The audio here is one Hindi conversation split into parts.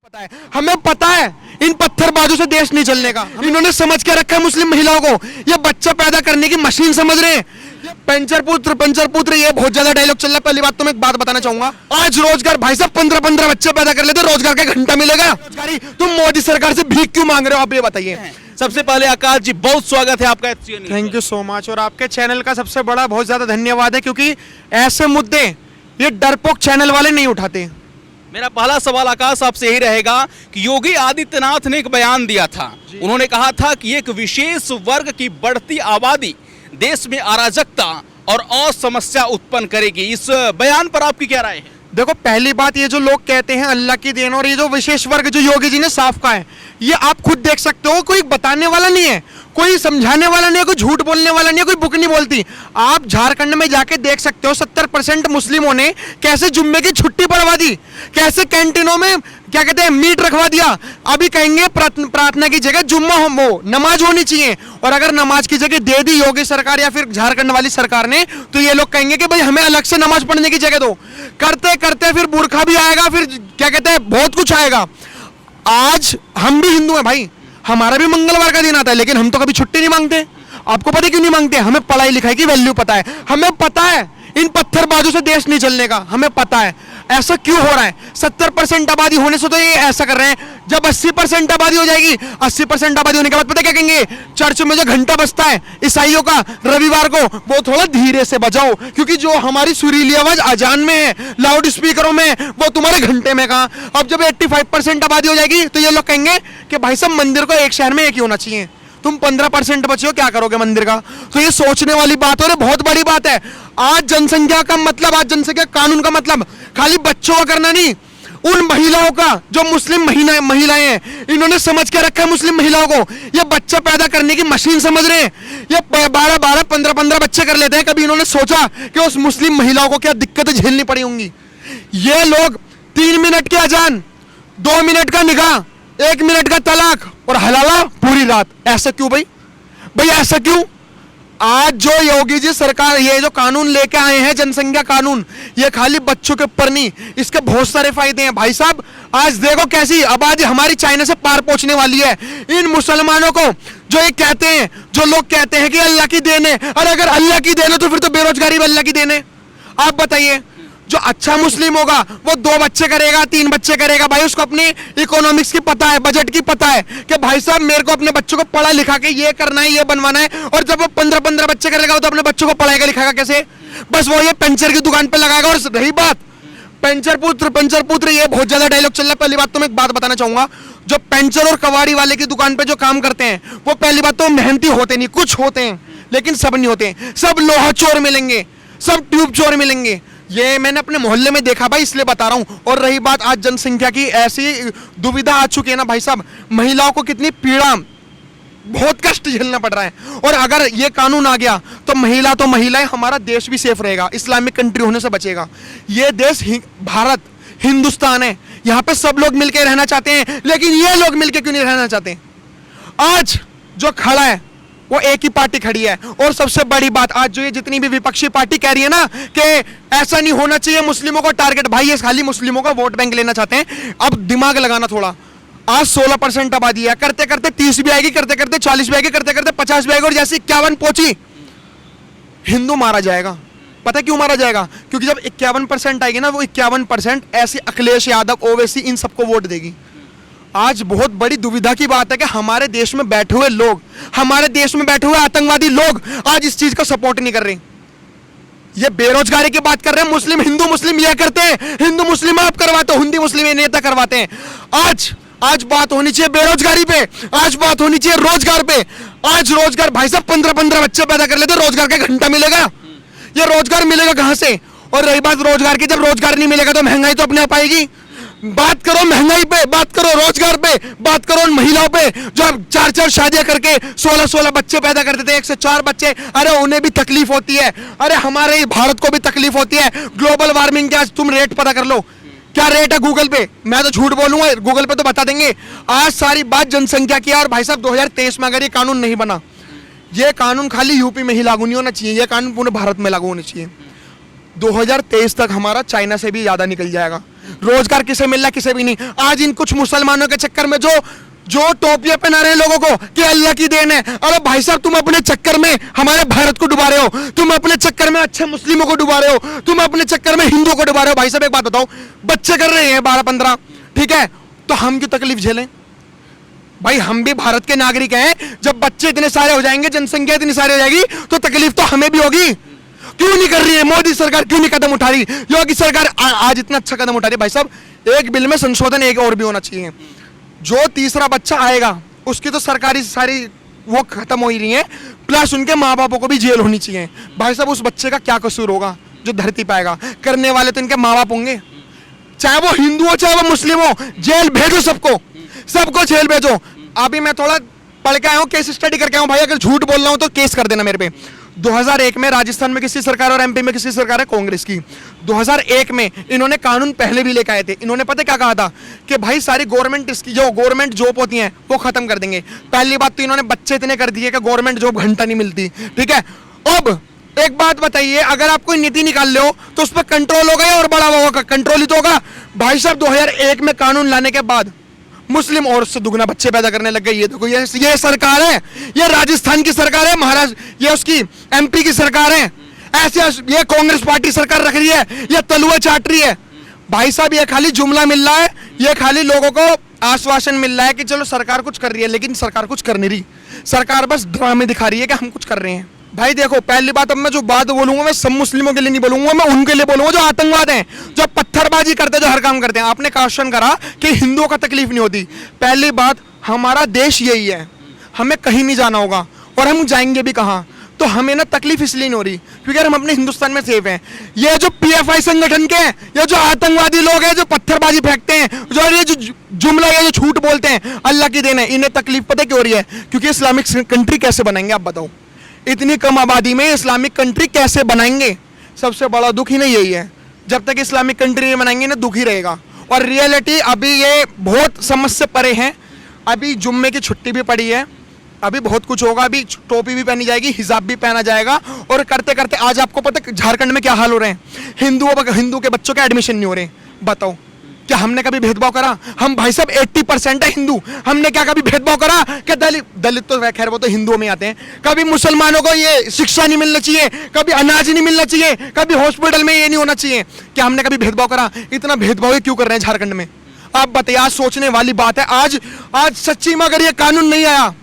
पता है, हमें पता है इन पत्थरबाजों से देश नहीं चलने का। इन्होंने समझ के रखा है मुस्लिम महिलाओं को ये बच्चा पैदा करने की मशीन समझ रहे हैं। पंचर पुत्र ये बहुत ज्यादा डायलॉग चल रहा है। पहली बात तो मैं एक बात बताना चाहूंगा, आज रोजगार भाई साहब 15-15 बच्चे पैदा कर लेते, रोजगार का घंटा मिलेगा। रोजगारी तुम मोदी सरकार से भीख क्यों मांग रहे हो, आप ये बताइए। सबसे पहले आकाश जी बहुत स्वागत है आपका FCN news thank you so much. और आपके चैनल का सबसे बड़ा बहुत ज्यादा धन्यवाद है, क्योंकि ऐसे मुद्दे ये डरपोक चैनल वाले नहीं उठाते। मेरा पहला सवाल आकाश आपसे यही रहेगा कि योगी आदित्यनाथ ने एक बयान दिया था। उन्होंने कहा था कि एक विशेष वर्ग की बढ़ती आबादी देश में अराजकता और असमस्या उत्पन्न करेगी। इस बयान पर आपकी क्या राय है? देखो, पहली बात, ये जो लोग कहते हैं अल्लाह की देन, और ये जो विशेष वर्ग जो योगी जी ने साफ कहा है, ये आप खुद देख सकते हो। कोई बताने वाला नहीं है, कोई समझाने वाला नहीं है, कोई झूठ बोलने वाला नहीं है, कोई बुक नहीं बोलती। आप झारखंड में जाके देख सकते हो 70% मुस्लिमों ने कैसे जुम्मे की छुट्टी पढ़वा दी, कैसे कैंटीनों में क्या कहते हैं मीट रखवा दिया। अभी कहेंगे प्रार्थना की जगह जुम्मा हो, नमाज होनी चाहिए। और अगर नमाज की जगह दे दी योगी सरकार या फिर झारखंड वाली सरकार ने, तो ये लोग कहेंगे कि भाई हमें अलग से नमाज पढ़ने की जगह दो। करते करते फिर बुरखा भी आएगा, फिर क्या कहते हैं बहुत कुछ आएगा। आज हम भी हिंदू हैं भाई, हमारा भी मंगलवार का दिन आता है, लेकिन हम तो कभी छुट्टी नहीं मांगते। आपको पता है क्यों नहीं मांगते? हमें पढ़ाई लिखाई की वैल्यू पता है। हमें पता है इन पत्थरबाजों से देश नहीं चलने का, हमें पता है। ऐसा क्यों हो रहा है? 70% आबादी होने से तो ये ऐसा कर रहे हैं। जब 80% आबादी हो जाएगी, 80% आबादी होने के बाद पता क्या कहेंगे? चर्च में जो घंटा बजता है ईसाइयों का रविवार को, वो थोड़ा धीरे से बजाओ, क्योंकि जो हमारी सुरीली आवाज अजान में है, लाउड स्पीकरों में, वो तुम्हारे घंटे में कहा। अब जब 85% आबादी हो जाएगी, तो ये लोग कहेंगे कि भाई साहब मंदिर को एक शहर में एक ही होना चाहिए। तुम 15% बचे हो, क्या करोगे मंदिर का? तो ये सोचने वाली बात हो रही, बहुत बड़ी बात है। आज जनसंख्या का मतलब, आज जनसंख्या कानून का मतलब खाली बच्चों का करना नहीं, उन महिलाओं का जो मुस्लिम महिलाएं हैं, इन्होंने समझ के रखा है मुस्लिम महिलाओं को ये बच्चा पैदा करने की मशीन समझ रहे हैं। ये 12-12, 15-15 बच्चे कर लेते हैं। कभी इन्होंने सोचा कि उस मुस्लिम महिलाओं को क्या दिक्कतें झेलनी पड़ी होंगी? ये लोग 3 मिनट की अजान, 2 मिनट का निकाह, 1 मिनट का तलाक और हलाला पूरी रात। ऐसा क्यों भाई? ऐसा क्यों? आज जो योगी जी सरकार ये जो कानून लेके आए हैं, जनसंख्या कानून, ये खाली बच्चों के ऊपर नहीं, इसके बहुत सारे फायदे हैं भाई साहब। आज देखो कैसी आबादी हमारी चाइना से पार पहुंचने वाली है। इन मुसलमानों को जो ये कहते हैं, जो लोग कहते हैं कि अल्लाह की देन है, और अगर अल्लाह की देन है तो फिर तो बेरोजगारी भी अल्लाह की देन है। आप बताइए, जो अच्छा मुस्लिम होगा वो 2 बच्चे करेगा, 3 बच्चे करेगा, भाई उसको अपनी इकोनॉमिक्स की पता है, बजट की पता है कि भाई साहब मेरे को अपने बच्चों को पढ़ा लिखा के ये करना है, ये बनवाना है। और जब वो 15-15 बच्चे करेगा तो अपने बच्चों को पढ़ाएगा लिखाएगा कैसे? बस वो ये पंचर की दुकान पे लगाएगा। और रही बात पंचर पुत्र ये बहुत ज्यादा डायलॉग चल रहा है। पहली बात तो मैं एक बात बताना चाहूंगा, जो पंचर और कबाड़ी वाले की दुकान पे जो काम करते हैं, वो पहली बात तो मेहनती होते नहीं, कुछ होते हैं लेकिन सब नहीं होते। सब लोहा चोर मिलेंगे, सब ट्यूब चोर मिलेंगे। ये मैंने अपने मोहल्ले में देखा भाई, इसलिए बता रहा हूं। और रही बात आज जनसंख्या की, ऐसी दुविधा आ चुकी है ना भाई साहब, महिलाओं को कितनी पीड़ा, बहुत कष्ट झेलना पड़ रहा है। और अगर ये कानून आ गया तो महिलाएं, हमारा देश भी सेफ रहेगा, इस्लामिक कंट्री होने से बचेगा। ये देश भारत हिंदुस्तान है, यहाँ पे सब लोग मिलकर रहना चाहते हैं, लेकिन ये लोग मिलकर क्यों नहीं रहना चाहते? आज जो खड़ा है वो एक ही पार्टी खड़ी है। और सबसे बड़ी बात, आज जो ये जितनी भी विपक्षी पार्टी कह रही है ना कि ऐसा नहीं होना चाहिए, मुस्लिमों को टारगेट, भाई ये खाली मुस्लिमों का वोट बैंक लेना चाहते हैं। अब दिमाग लगाना थोड़ा। आज 16% आबादी है, करते करते 30 भी आएगी, करते करते 40 भी आएगी, करते करते 50 भी आएगी, और जैसे 51 पहुंची हिंदू मारा जाएगा। पता है क्यों मारा जाएगा? क्योंकि जब 51% आएगी ना, वो 51% ऐसे अखिलेश यादव, ओवैसी, इन सबको वोट देगी। आज बहुत बड़ी दुविधा की बात है कि हमारे देश में बैठे हुए लोग, हमारे देश में बैठे हुए आतंकवादी लोग आज इस चीज को सपोर्ट नहीं कर रहे। ये बेरोजगारी की बात कर रहे हैं, मुस्लिम हिंदू मुस्लिम ये करते हैं, हिंदू मुस्लिम आप करवाते हो, हिंदू मुस्लिम ये नेता करवाते हैं। आज बात होनी चाहिए बेरोजगारी पे, आज बात होनी चाहिए रोजगार पे। आज रोजगार भाई साहब 15-15 बच्चे पैदा कर लेते, रोजगार का घंटा मिलेगा? ये रोजगार मिलेगा कहां से? और रही बात रोजगार की, जब रोजगार नहीं मिलेगा तो महंगाई तो अपने आप आएगी। बात करो महंगाई पे, बात करो रोजगार पे, बात करो उन महिलाओं पे जो अब 4-4 शादियां करके 16-16 बच्चे पैदा करते थे, 1 से 4 बच्चे। अरे उन्हें भी तकलीफ होती है, अरे हमारे भारत को भी तकलीफ होती है। ग्लोबल वार्मिंग के आज तुम रेट पता कर लो, क्या रेट है गूगल पे? मैं तो झूठ बोलूंगा, गूगल पे तो बता देंगे। आज सारी बात जनसंख्या की है। और भाई साहब 2023 में अगर ये कानून नहीं बना, ये कानून खाली यूपी में ही लागू नहीं होना चाहिए, ये कानून पूरे भारत में लागू होना चाहिए। 2023 तक हमारा चाइना से भी ज्यादा निकल जाएगा। रोजगार किसे मिल रहा है, किसे भी नहीं। आज इन कुछ मुसलमानों के चक्कर में जो टोपियां पहना रहे हैं लोगों को कि अल्लाह की देन है, अरे भाई साहब तुम अपने चक्कर में हमारे भारत को डुबा रहे हो, तुम अपने चक्कर में अच्छे मुस्लिमों को डुबा रहे हो, तुम अपने चक्कर में हिंदुओं को डुबा रहे हो। भाई साहब एक बात बताओ, बच्चे कर रहे हैं 12-15, ठीक है, तो हम क्यों तकलीफ झेलें? भाई हम भी भारत के नागरिक हैं। जब बच्चे इतने सारे हो जाएंगे, जनसंख्या इतनी सारी हो जाएगी, तो तकलीफ तो हमें भी होगी। क्यों नहीं कर रही है मोदी सरकार, क्यों नहीं कदम उठा रही? योगी सरकार आज इतना अच्छा कदम उठा रही है। भाई साहब एक बिल में संशोधन एक और भी होना चाहिए, जो तीसरा बच्चा आएगा उसकी तो सरकारी सारी वो खत्म हो ही रही है, प्लस उनके माँ बापों को भी जेल होनी चाहिए। भाई साहब उस बच्चे का क्या कसूर होगा जो धरती पाएगा? करने वाले तो इनके माँ बाप होंगे, चाहे वो हिंदू हो चाहे वो मुस्लिम हो। जेल भेजो सबको, सबको जेल भेजो। अभी मैं थोड़ा पढ़ के आया हूँ, केस स्टडी करके आया हूँ। भाई अगर झूठ बोल रहा हूँ तो केस कर देना मेरे पे। 2001 में राजस्थान में किसी सरकार और एमपी में किसी सरकार है, कांग्रेस की। 2001 में इन्होंने कानून पहले भी लेकर आए थे। इन्होंने पता क्या कहा था कि भाई सारी गवर्नमेंट इसकी जो गवर्नमेंट जॉब होती हैं वो खत्म कर देंगे। पहली बात तो इन्होंने बच्चे इतने कर दिए कि गवर्नमेंट जॉब घंटा नहीं मिलती, ठीक है। अब एक बात बताइए, अगर आप कोई नीति निकाल ले हो तो उस पर कंट्रोल होगा या और बड़ा होगा? कंट्रोल ही तो होगा। भाई साहब 2001 में कानून लाने के बाद मुस्लिम और उससे दुगना बच्चे पैदा करने लग गए। ये देखो, ये सरकार है, ये राजस्थान की सरकार है, महाराष्ट्र ये उसकी एमपी की सरकार है। ऐसे ये कांग्रेस पार्टी सरकार रख रही है, ये तलुआ चाट रही है। भाई साहब ये खाली जुमला मिल रहा है, ये खाली लोगों को आश्वासन मिल रहा है कि चलो सरकार कुछ कर रही है, लेकिन सरकार कुछ कर नहीं रही। सरकार बस ड्रामे दिखा रही है कि हम कुछ कर रहे हैं। भाई देखो, पहली बात, अब मैं जो बात बोलूंगा मैं सब मुस्लिमों के लिए नहीं बोलूंगा, मैं उनके लिए बोलूंगा जो आतंकवाद हैं, जो पत्थरबाजी करते हैं, जो हर काम करते हैं। आपने क्वेश्चन करा कि हिंदुओं का तकलीफ नहीं होती। पहली बात, हमारा देश यही है, हमें कहीं नहीं जाना होगा और हम जाएंगे भी कहाँ, तो हमें ना तकलीफ इसलिए नहीं हो रही क्योंकि हम अपने हिंदुस्तान में सेफ हैं। ये जो पीएफआई संगठन के, ये जो आतंकवादी लोग हैं, जो पत्थरबाजी फेंकते हैं, जो ये जो जुमला, ये जो झूठ बोलते हैं अल्लाह की देन है, इन्हें तकलीफ पता क्यों हो रही है? क्योंकि इस्लामिक कंट्री कैसे बनाएंगे आप बताओ? इतनी कम आबादी में इस्लामिक कंट्री कैसे बनाएंगे? सबसे बड़ा दुख ही नहीं यही है। जब तक इस्लामिक कंट्री नहीं बनाएंगे ना, दुख ही रहेगा। और रियलिटी अभी ये बहुत समझ से परे है। अभी जुम्मे की छुट्टी भी पड़ी है, अभी बहुत कुछ होगा। अभी टोपी भी पहनी जाएगी, हिजाब भी पहना जाएगा, और करते करते आज आपको पता झारखंड में क्या हाल हो रहे हैं? हिंदू के बच्चों के एडमिशन नहीं हो रहे। बताओ, क्या हमने कभी भेदभाव करा? हम भाई साहब 80% है हिंदू, हमने क्या कभी भेदभाव करा? क्या दलित तो खैर वो तो हिंदुओं में आते हैं। कभी मुसलमानों को ये शिक्षा नहीं मिलना चाहिए, कभी अनाज नहीं मिलना चाहिए, कभी हॉस्पिटल में ये नहीं होना चाहिए? क्या हमने कभी भेदभाव करा? इतना भेदभाव क्यों कर रहे हैं झारखंड में? आप बताइए। आज सोचने वाली बात है। आज सच्ची में अगर ये कानून नहीं आया,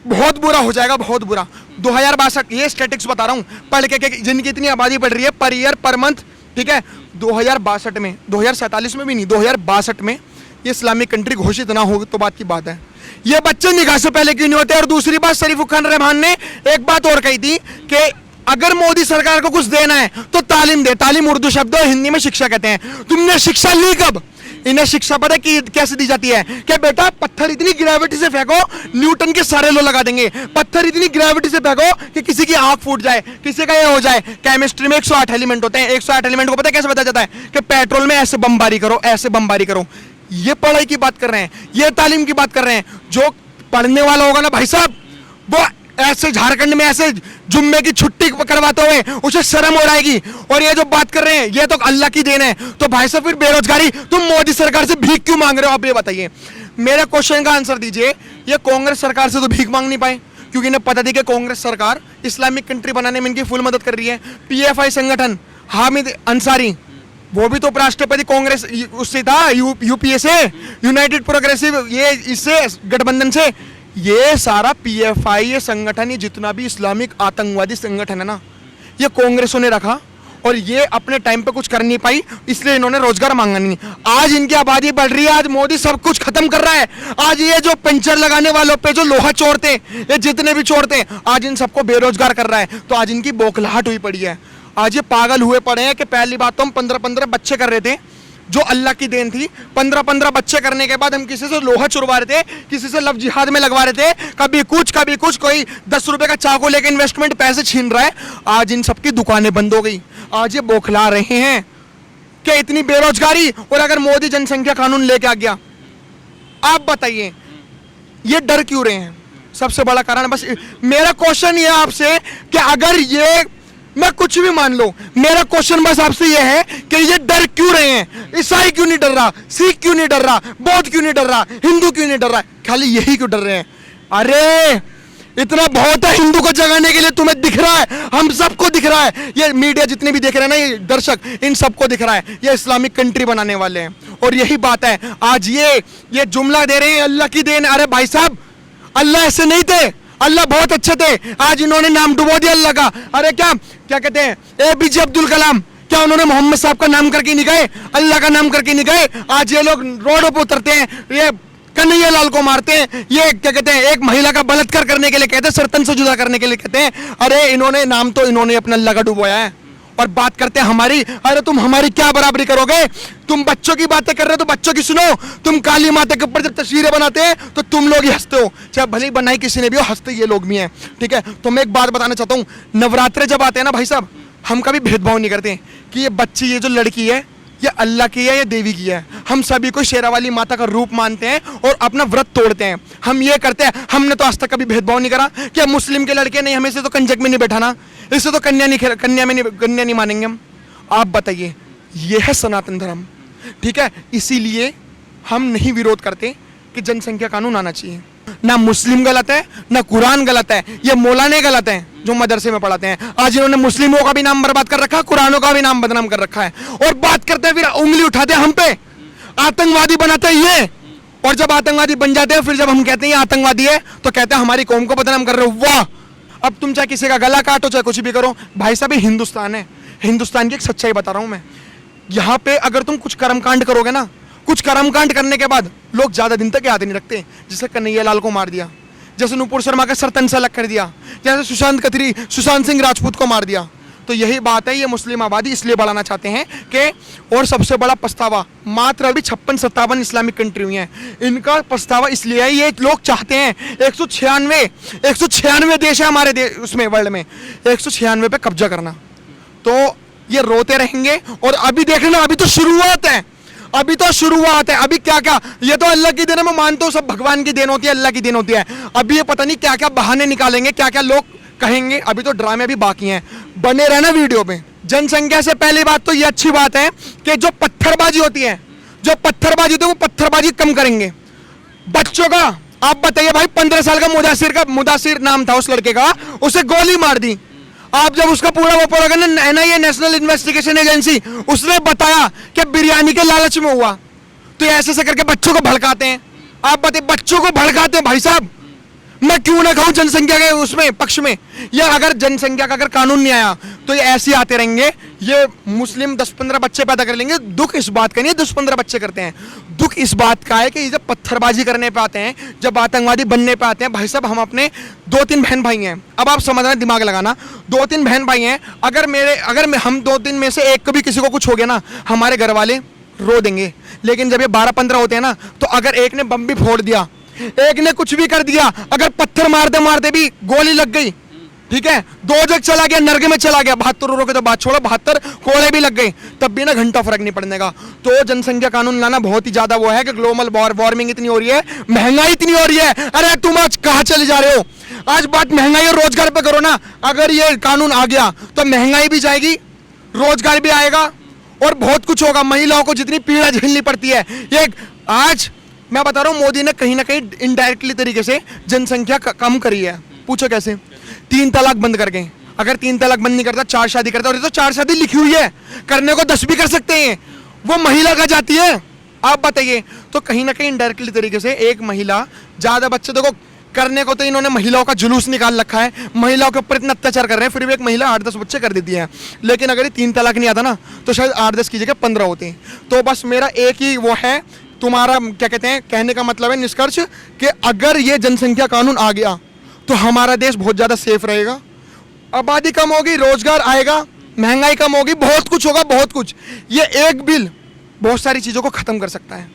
बहुत बुरा हो जाएगा, बहुत बुरा। 2062, ये स्टैटिस्टिक्स बता रहा हूँ पढ़ के, जिनकी इतनी आबादी बढ़ रही है पर ईयर पर मंथ, ठीक है। 2062 में, 2047 में भी नहीं, 2062 में ये इस्लामिक कंट्री घोषित ना हो तो बात की बात है। ये बच्चे निकाह से पहले क्यों नहीं होते? और दूसरी बात, शरीफ खान रहमान ने एक बात और कही थी कि अगर मोदी सरकार को कुछ देना है तो तालीम दे। तालीम उर्दू शब्द है, हिंदी में शिक्षा कहते हैं। तुमने शिक्षा ली कब? इन्हें शिक्षा पता है कि कैसे दी जाती है? कि बेटा पत्थर इतनी ग्रेविटी से फेंको, न्यूटन के सारे लोग लगा देंगे। पत्थर इतनी ग्रेविटी से फेंको कि किसी की आंख फूट जाए, किसी का ये हो जाए। केमिस्ट्री में 108 एलिमेंट होते हैं। 108 एलिमेंट को पता है कैसे बताया जाता है? कि पेट्रोल में ऐसे बमबारी करो, ऐसे बमबारी करो। ये पढ़ाई की बात कर रहे हैं, ये तालीम की बात कर रहे हैं। जो पढ़ने वाला होगा ना भाई साहब, वो ऐसे झारखंड में ऐसे जुम्मे की छुट्टी करवाते हुए उसे शर्म हो जाएगी। और ये जो बात कर रहे हैं ये तो अल्लाह की देन है। तो भाई साहब फिर बेरोजगारी, तुम मोदी सरकार से भीख क्यों मांग रहे हो? आप ये बताइए, मेरे क्वेश्चन का आंसर दीजिए। ये कांग्रेस सरकार से तो भीख मांग नहीं पाए क्योंकि इन्हें पता थी कि कांग्रेस सरकार इस्लामिक कंट्री बनाने में इनकी फुल मदद कर रही है। पीएफआई संगठन, हामिद अंसारी, वो भी तो उपराष्ट्रपति कांग्रेस उससे था, यूपीए से, यूनाइटेड प्रोग्रेसिव, ये इससे गठबंधन से। ये सारा पीएफआई ये संगठन, ये जितना भी इस्लामिक आतंकवादी संगठन है ना, ये कांग्रेसों ने रखा। और ये अपने टाइम पे कुछ कर नहीं पाई, इसलिए इन्होंने रोजगार मांगा नहीं। आज इनकी आबादी बढ़ रही है, आज मोदी सब कुछ खत्म कर रहा है। आज ये जो पंचर लगाने वालों पे जो लोहा चोरते हैं, ये जितने भी चोरते हैं, आज इन सबको बेरोजगार कर रहा है। तो आज इनकी बौखलाहट हुई पड़ी है। आज ये पागल हुए पड़े हैं कि पहली बात तो हम 15-15 बच्चे कर रहे थे, जो अल्लाह की देन थी। 15-15 बच्चे करने के बाद हम किसी से लोहा चुरवा रहे थे, किसी से लव जिहाद में लगवा रहे थे, कभी कुछ कोई 10 रुपए का चाकू लेके इन्वेस्टमेंट पैसे छीन रहा है। आज इन सबकी दुकानें बंद हो गई। आज ये बौखला रहे हैं कि इतनी बेरोजगारी। और अगर मोदी जनसंख्या कानून लेके आ गया, आप बताइए ये डर क्यों रहे हैं? सबसे बड़ा कारण बस मेरा क्वेश्चन ये आपसे कि अगर ये मैं कुछ भी मान लो, मेरा क्वेश्चन बस आपसे ये है कि ये डर क्यों रहे हैं? ईसाई क्यों नहीं डर रहा? सिख क्यों नहीं डर रहा? बौद्ध क्यों नहीं डर रहा? हिंदू क्यों नहीं डर रहा? खाली यही क्यों डर रहे हैं? अरे इतना बहुत है हिंदू को जगाने के लिए, तुम्हें दिख रहा है, हम सबको दिख रहा है, ये मीडिया जितने भी देख रहे हैं ना, ये दर्शक, इन सबको दिख रहा है ये इस्लामिक कंट्री बनाने वाले हैं। और यही बात है, आज ये जुमला दे रहे हैं अल्लाह की देन। अरे भाई साहब, अल्लाह ऐसे नहीं थे, अल्लाह बहुत अच्छे थे, आज इन्होंने नाम डुबो दिया अल्लाह का। अरे क्या क्या कहते हैं, APJ अब्दुल कलाम, क्या उन्होंने मोहम्मद साहब का नाम करके नहीं गए? अल्लाह का नाम करके नहीं गए? आज ये लोग रोडों पर उतरते हैं, ये कन्हैया लाल को मारते हैं, ये क्या कहते हैं, एक महिला का बलात्कार करने के लिए कहते हैं, सरतन से जुदा करने के लिए कहते हैं। अरे इन्होंने नाम तो इन्होंने अपना अल्लाह का डुबोया है, और बात करते हैं हमारी। अरे तुम हमारी क्या बराबरी करोगे? तुम बच्चों की बातें कर रहे हो तो बच्चों की सुनो। तुम काली माता के ऊपर जब तस्वीरें बनाते हैं तो तुम लोग ही हंसते हो, चाहे भले ही बनाई किसी ने भी हो, हंसते ये लोग भी हैं। ठीक है, तो मैं एक बात बताना चाहता हूँ, नवरात्रे जब आते हैं ना भाई साहब, हम कभी भेदभाव नहीं करते कि ये बच्ची, ये जो लड़की है, ये अल्लाह की है या देवी की है। हम सभी को शेरावाली माता का रूप मानते हैं और अपना व्रत तोड़ते हैं। हम ये करते हैं, हमने तो आज तक कभी भेदभाव नहीं करा कि मुस्लिम के लड़के नहीं, हमें से तो कंजक में नहीं बैठाना, इससे तो कन्या नहीं मानेंगे हम। आप बताइए, ये है सनातन धर्म। ठीक है, इसीलिए हम नहीं विरोध करते कि जनसंख्या कानून आना चाहिए। ना मुस्लिम गलत है, ना कुरान गलत है, ये मौलाने गलत हैं जो मदरसे में पढ़ाते हैं। आज इन्होंने मुस्लिमों का भी नाम बर्बाद कर रखा है, कुरानों का भी नाम बदनाम कर रखा है, और बात करते हैं फिर उंगली उठाते हैं हम पे, आतंकवादी बनाते हैं ये। और जब आतंकवादी बन जाते हैं, फिर जब हम कहते हैं ये आतंकवादी है, तो कहते हैं हमारी कौम को बदनाम कर रहे हो। वाह, अब तुम चाहे किसी का गला काटो, चाहे कुछ भी करो, भाई साहब ये हिंदुस्तान है। हिंदुस्तान की एक सच्चाई बता रहा हूं मैं, यहाँ पे अगर तुम कुछ कर्मकांड करोगे ना, कुछ कर्मकांड करने के बाद लोग ज्यादा दिन तक याद नहीं रखते। जैसे कन्हैया लाल को मार दिया, जैसे नुपुर शर्मा का सर तन से अलग कर दिया, जैसे सुशांत सिंह राजपूत को मार दिया। तो यही बात है, ये मुस्लिम आबादी इसलिए बढ़ाना चाहते हैं कि, और सबसे बड़ा पछतावा, मात्र अभी 56-57 इस्लामिक कंट्री हुई हैं, इनका पछतावा इसलिए है, ये लोग चाहते हैं 196 देश है हमारे उसमें वर्ल्ड में, 196 पे कब्जा करना। तो ये रोते रहेंगे। और अभी देख लेना, अभी तो शुरुआत है, अभी तो शुरुआत है। अभी क्या क्या, ये तो अल्लाह की देन है, मैं मानता हूँ सब भगवान की देन होती है, अल्लाह की देन होती है। अभी ये पता नहीं क्या क्या बहाने निकालेंगे, क्या क्या लोग कहेंगे, अभी तो ड्रामे भी बाकी हैं। बने रहना वीडियो पे। जनसंख्या से पहली बात तो ये अच्छी बात है कि जो पत्थरबाजी होती है, वो पत्थरबाजी कम करेंगे। बच्चों का आप बताइए भाई, 15 साल का मुदासिर नाम था उस लड़के का, उसे गोली मार दी। आप जब उसका पूरा वो पढ़ोगे ना, NIA नेशनल इन्वेस्टिगेशन एजेंसी, उसने बताया कि बिरयानी के लालच में हुआ। तो ऐसे करके बच्चों को भड़काते हैं। आप बताइए, बच्चों को भड़काते हैं भाई साहब। मैं क्यों ना कहूं जनसंख्या के उसमें पक्ष में, या अगर जनसंख्या का अगर कानून नहीं आया तो ये ऐसे आते रहेंगे, ये मुस्लिम 10-15 बच्चे पैदा कर लेंगे। दुख इस बात का नहीं है 10-15 बच्चे करते हैं, दुख इस बात का है कि जब पत्थरबाजी करने पे आते हैं, जब आतंकवादी बनने पे आते हैं, भाई साहब हम अपने 2-3 बहन भाई हैं, अब आप समझना, दिमाग लगाना, 2-3 बहन भाई हैं, अगर हम 2-3 में से एक को भी किसी को कुछ हो गया ना, हमारे घर वाले रो देंगे। लेकिन जब ये 12-15 होते हैं ना, तो अगर एक ने बम भी फोड़ दिया, एक ने कुछ भी कर दिया, अगर पत्थर मारते मारते भी गोली लग गई, ठीक है, 2 जग चला गया, नरक में चला गया, 72 के तो बात छोड़ो, 72 कोड़े भी लग गए, तब भी ना घंटा फर्क नहीं पड़ने का। तो जनसंख्या कानून लाना बहुत ही ज्यादा वो है कि ग्लोबल वार्मिंग इतनी हो रही है, महंगाई इतनी हो रही है। अरे तुम आज कहाँ चले जा रहे हो? आज बात महंगाई और रोजगार पे करो ना। अगर ये कानून आ गया तो महंगाई भी जाएगी, रोजगार भी आएगा, और बहुत कुछ होगा। महिलाओं को जितनी पीड़ा झेलनी पड़ती है, ये आज मैं बता रहा हूँ, मोदी ने कहीं ना कहीं इनडायरेक्टली तरीके से जनसंख्या कम करी है। पूछो कैसे? 3 तलाक बंद करके। अगर 3 तलाक बंद नहीं करता, 4 शादी करता, और ये तो 4 शादी लिखी हुई है, करने को 10 भी कर सकते हैं, वो महिला का जाती है। आप बताइए, तो कहीं ना कहीं इनडायरेक्टली तरीके से एक महिला ज्यादा बच्चे, देखो करने को तो इन्होंने महिलाओं का जुलूस निकाल रखा है, महिलाओं के ऊपर इतना अत्याचार कर रहे हैं, फिर भी एक महिला 8-10 बच्चे कर देती है। लेकिन अगर ये 3 तलाक नहीं आता ना, तो शायद 8-10 की जगह 15 होते हैं। तो बस मेरा एक ही वो है, तुम्हारा क्या कहते हैं, कहने का मतलब है निष्कर्ष, कि अगर ये जनसंख्या कानून आ गया तो हमारा देश बहुत ज्यादा सेफ रहेगा, आबादी कम होगी, रोजगार आएगा, महंगाई कम होगी, बहुत कुछ होगा, बहुत कुछ। ये एक बिल बहुत सारी चीजों को खत्म कर सकता है।